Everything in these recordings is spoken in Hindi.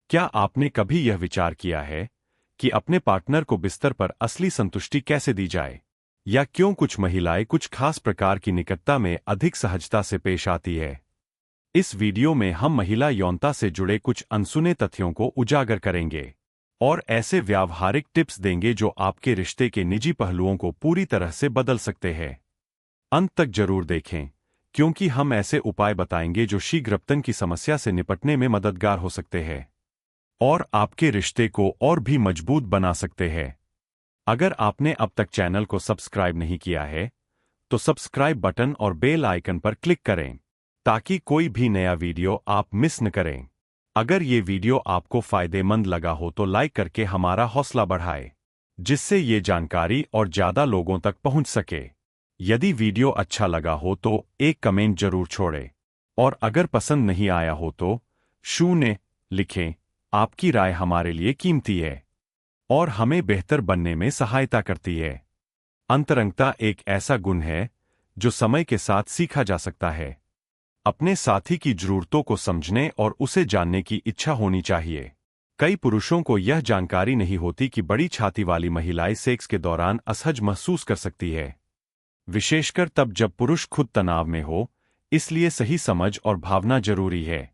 क्या आपने कभी यह विचार किया है कि अपने पार्टनर को बिस्तर पर असली संतुष्टि कैसे दी जाए? या क्यों कुछ महिलाएं कुछ खास प्रकार की निकटता में अधिक सहजता से पेश आती है? इस वीडियो में हम महिला यौनता से जुड़े कुछ अनसुने तथ्यों को उजागर करेंगे और ऐसे व्यावहारिक टिप्स देंगे जो आपके रिश्ते के निजी पहलुओं को पूरी तरह से बदल सकते हैं। अंत तक जरूर देखें, क्योंकि हम ऐसे उपाय बताएंगे जो शीघ्रपतन की समस्या से निपटने में मददगार हो सकते हैं और आपके रिश्ते को और भी मजबूत बना सकते हैं। अगर आपने अब तक चैनल को सब्सक्राइब नहीं किया है, तो सब्सक्राइब बटन और बेल आइकन पर क्लिक करें ताकि कोई भी नया वीडियो आप मिस न करें। अगर ये वीडियो आपको फायदेमंद लगा हो तो लाइक करके हमारा हौसला बढ़ाएं, जिससे ये जानकारी और ज़्यादा लोगों तक पहुंच सके। यदि वीडियो अच्छा लगा हो तो एक कमेंट जरूर छोड़ें और अगर पसंद नहीं आया हो तो 0 लिखें। आपकी राय हमारे लिए कीमती है और हमें बेहतर बनने में सहायता करती है। अंतरंगता एक ऐसा गुण है जो समय के साथ सीखा जा सकता है। अपने साथी की जरूरतों को समझने और उसे जानने की इच्छा होनी चाहिए। कई पुरुषों को यह जानकारी नहीं होती कि बड़ी छाती वाली महिलाएं सेक्स के दौरान असहज महसूस कर सकती है, विशेषकर तब जब पुरुष खुद तनाव में हो। इसलिए सही समझ और भावना जरूरी है।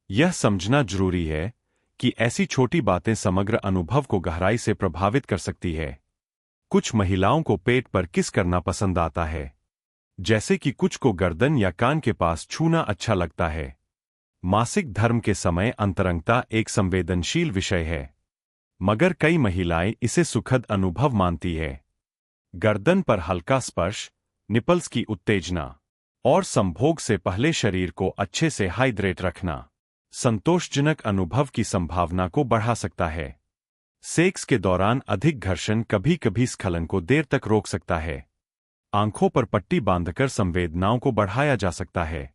यह समझना जरूरी है कि ऐसी छोटी बातें समग्र अनुभव को गहराई से प्रभावित कर सकती है। कुछ महिलाओं को पेट पर किस करना पसंद आता है, जैसे कि कुछ को गर्दन या कान के पास छूना अच्छा लगता है। मासिक धर्म के समय अंतरंगता एक संवेदनशील विषय है, मगर कई महिलाएं इसे सुखद अनुभव मानती है। गर्दन पर हल्का स्पर्श, निपल्स की उत्तेजना और संभोग से पहले शरीर को अच्छे से हाइड्रेट रखना संतोषजनक अनुभव की संभावना को बढ़ा सकता है। सेक्स के दौरान अधिक घर्षण कभी कभी स्खलन को देर तक रोक सकता है। आंखों पर पट्टी बांधकर संवेदनाओं को बढ़ाया जा सकता है,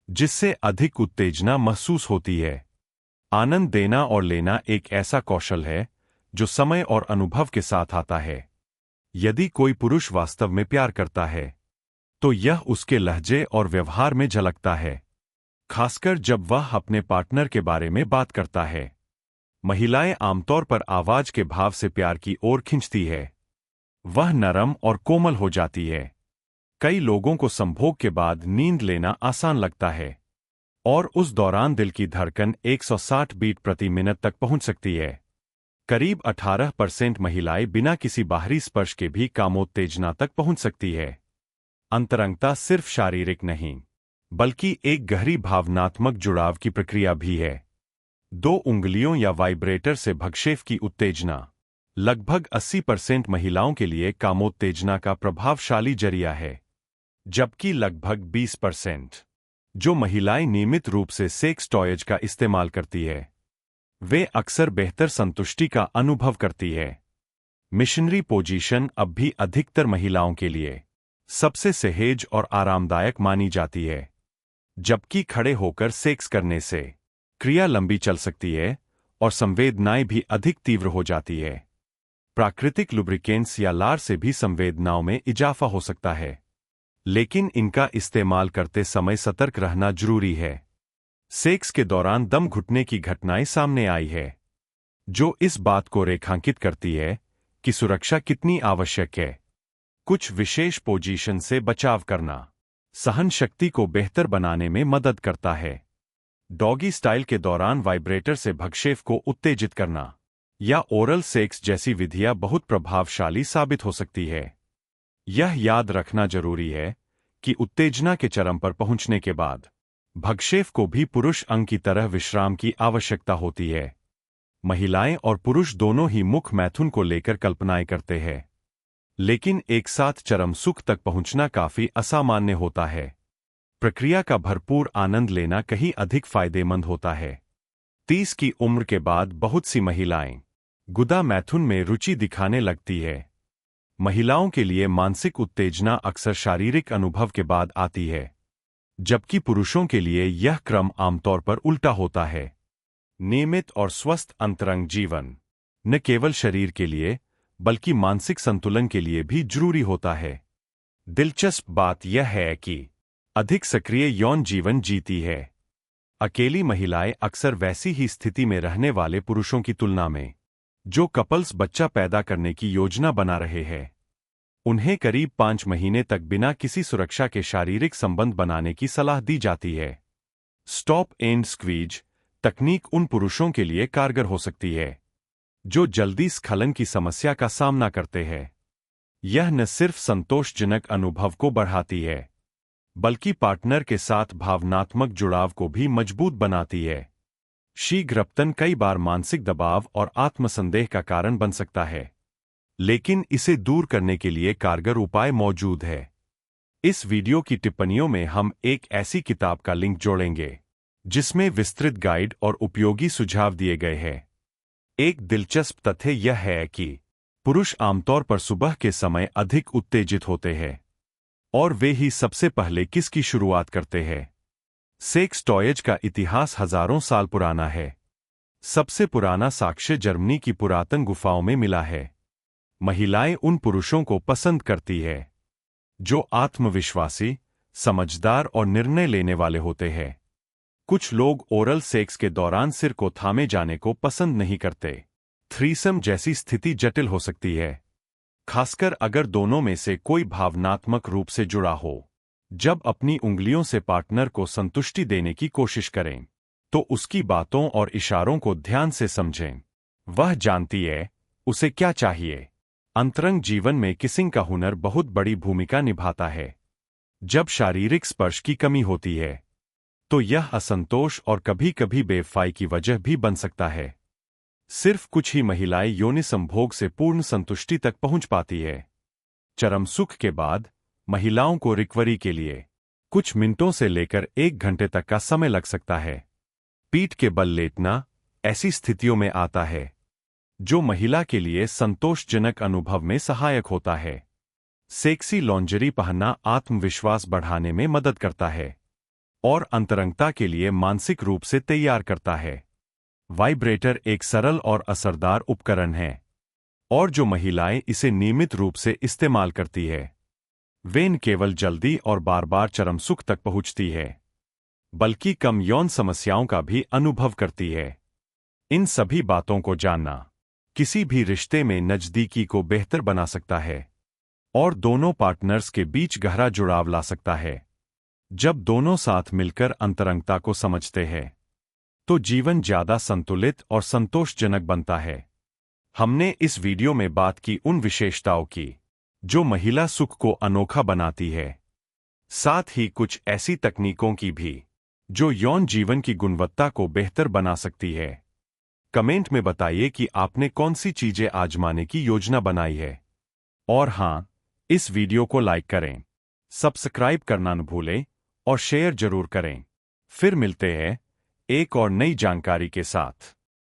जिससे अधिक उत्तेजना महसूस होती है। आनंद देना और लेना एक ऐसा कौशल है जो समय और अनुभव के साथ आता है। यदि कोई पुरुष वास्तव में प्यार करता है, तो यह उसके लहजे और व्यवहार में झलकता है, खासकर जब वह अपने पार्टनर के बारे में बात करता है। महिलाएं आमतौर पर आवाज के भाव से प्यार की ओर खींचती है। वह नरम और कोमल हो जाती है। कई लोगों को संभोग के बाद नींद लेना आसान लगता है और उस दौरान दिल की धड़कन 160 बीट प्रति मिनट तक पहुंच सकती है। करीब 18% महिलाएं बिना किसी बाहरी स्पर्श के भी कामोत्तेजना तक पहुंच सकती है। अंतरंगता सिर्फ शारीरिक नहीं, बल्कि एक गहरी भावनात्मक जुड़ाव की प्रक्रिया भी है। 2 उंगलियों या वाइब्रेटर से भक्षेप की उत्तेजना लगभग 80% महिलाओं के लिए कामोत्तेजना का प्रभावशाली जरिया है, जबकि लगभग 20% जो महिलाएं नियमित रूप से सेक्स टॉयज का इस्तेमाल करती है, वे अक्सर बेहतर संतुष्टि का अनुभव करती है। मिशनरी पोजीशन अब भी अधिकतर महिलाओं के लिए सबसे सहज और आरामदायक मानी जाती है, जबकि खड़े होकर सेक्स करने से क्रिया लंबी चल सकती है और संवेदनाएं भी अधिक तीव्र हो जाती है। प्राकृतिक लुब्रिकेंट्स या लार से भी संवेदनाओं में इजाफा हो सकता है, लेकिन इनका इस्तेमाल करते समय सतर्क रहना जरूरी है। सेक्स के दौरान दम घुटने की घटनाएं सामने आई है, जो इस बात को रेखांकित करती है कि सुरक्षा कितनी आवश्यक है। कुछ विशेष पोजीशन से बचाव करना सहन शक्ति को बेहतर बनाने में मदद करता है। डॉगी स्टाइल के दौरान वाइब्रेटर से भक्षेप को उत्तेजित करना या ओरल सेक्स जैसी विधियां बहुत प्रभावशाली साबित हो सकती है। यह याद रखना जरूरी है कि उत्तेजना के चरम पर पहुंचने के बाद भक्षेप को भी पुरुष अंग की तरह विश्राम की आवश्यकता होती है। महिलाएं और पुरुष दोनों ही मुख मैथुन को लेकर कल्पनाएं करते हैं, लेकिन एक साथ चरम सुख तक पहुंचना काफी असामान्य होता है। प्रक्रिया का भरपूर आनंद लेना कहीं अधिक फायदेमंद होता है। 30 की उम्र के बाद बहुत सी महिलाएं गुदा मैथुन में रुचि दिखाने लगती है। महिलाओं के लिए मानसिक उत्तेजना अक्सर शारीरिक अनुभव के बाद आती है, जबकि पुरुषों के लिए यह क्रम आमतौर पर उल्टा होता है। नियमित और स्वस्थ अंतरंग जीवन न केवल शरीर के लिए बल्कि मानसिक संतुलन के लिए भी जरूरी होता है। दिलचस्प बात यह है कि अधिक सक्रिय यौन जीवन जीती है अकेली महिलाएं अक्सर वैसी ही स्थिति में रहने वाले पुरुषों की तुलना में जो कपल्स बच्चा पैदा करने की योजना बना रहे हैं, उन्हें करीब 5 महीने तक बिना किसी सुरक्षा के शारीरिक संबंध बनाने की सलाह दी जाती है। स्टॉप एंड स्क्वीज तकनीक उन पुरुषों के लिए कारगर हो सकती है जो जल्दी स्खलन की समस्या का सामना करते हैं। यह न सिर्फ संतोषजनक अनुभव को बढ़ाती है, बल्कि पार्टनर के साथ भावनात्मक जुड़ाव को भी मजबूत बनाती है। शीघ्रपतन कई बार मानसिक दबाव और आत्मसंदेह का कारण बन सकता है, लेकिन इसे दूर करने के लिए कारगर उपाय मौजूद है। इस वीडियो की टिप्पणियों में हम एक ऐसी किताब का लिंक जोड़ेंगे जिसमें विस्तृत गाइड और उपयोगी सुझाव दिए गए हैं। एक दिलचस्प तथ्य यह है कि पुरुष आमतौर पर सुबह के समय अधिक उत्तेजित होते हैं और वे ही सबसे पहले किसकी शुरुआत करते हैं। सेक्स टॉयज का इतिहास हजारों साल पुराना है। सबसे पुराना साक्ष्य जर्मनी की पुरातन गुफाओं में मिला है। महिलाएं उन पुरुषों को पसंद करती है जो आत्मविश्वासी, समझदार और निर्णय लेने वाले होते हैं। कुछ लोग ओरल सेक्स के दौरान सिर को थामे जाने को पसंद नहीं करते। थ्रीसम जैसी स्थिति जटिल हो सकती है, खासकर अगर दोनों में से कोई भावनात्मक रूप से जुड़ा हो। जब अपनी उंगलियों से पार्टनर को संतुष्टि देने की कोशिश करें, तो उसकी बातों और इशारों को ध्यान से समझें। वह जानती है उसे क्या चाहिए। अंतरंग जीवन में किसिंग का हुनर बहुत बड़ी भूमिका निभाता है। जब शारीरिक स्पर्श की कमी होती है, तो यह असंतोष और कभी-कभी बेवफाई की वजह भी बन सकता है। सिर्फ कुछ ही महिलाएं योनि संभोग से पूर्ण संतुष्टि तक पहुंच पाती है। चरम सुख के बाद महिलाओं को रिकवरी के लिए कुछ मिनटों से लेकर 1 घंटे तक का समय लग सकता है। पीठ के बल लेटना ऐसी स्थितियों में आता है जो महिला के लिए संतोषजनक अनुभव में सहायक होता है। सेक्सी लॉन्जरी पहनना आत्मविश्वास बढ़ाने में मदद करता है और अंतरंगता के लिए मानसिक रूप से तैयार करता है। वाइब्रेटर एक सरल और असरदार उपकरण है, और जो महिलाएं इसे नियमित रूप से इस्तेमाल करती है, वे न केवल जल्दी और बार-बार चरम सुख तक पहुंचती है, बल्कि कम यौन समस्याओं का भी अनुभव करती है। इन सभी बातों को जानना किसी भी रिश्ते में नजदीकी को बेहतर बना सकता है और दोनों पार्टनर्स के बीच गहरा जुड़ाव ला सकता है। जब दोनों साथ मिलकर अंतरंगता को समझते हैं, तो जीवन ज्यादा संतुलित और संतोषजनक बनता है। हमने इस वीडियो में बात की उन विशेषताओं की जो महिला सुख को अनोखा बनाती है, साथ ही कुछ ऐसी तकनीकों की भी जो यौन जीवन की गुणवत्ता को बेहतर बना सकती है। कमेंट में बताइए कि आपने कौन सी चीजें आजमाने की योजना बनाई है। और हां, इस वीडियो को लाइक करें, सब्सक्राइब करना न भूलें और शेयर जरूर करें। फिर मिलते हैं एक और नई जानकारी के साथ।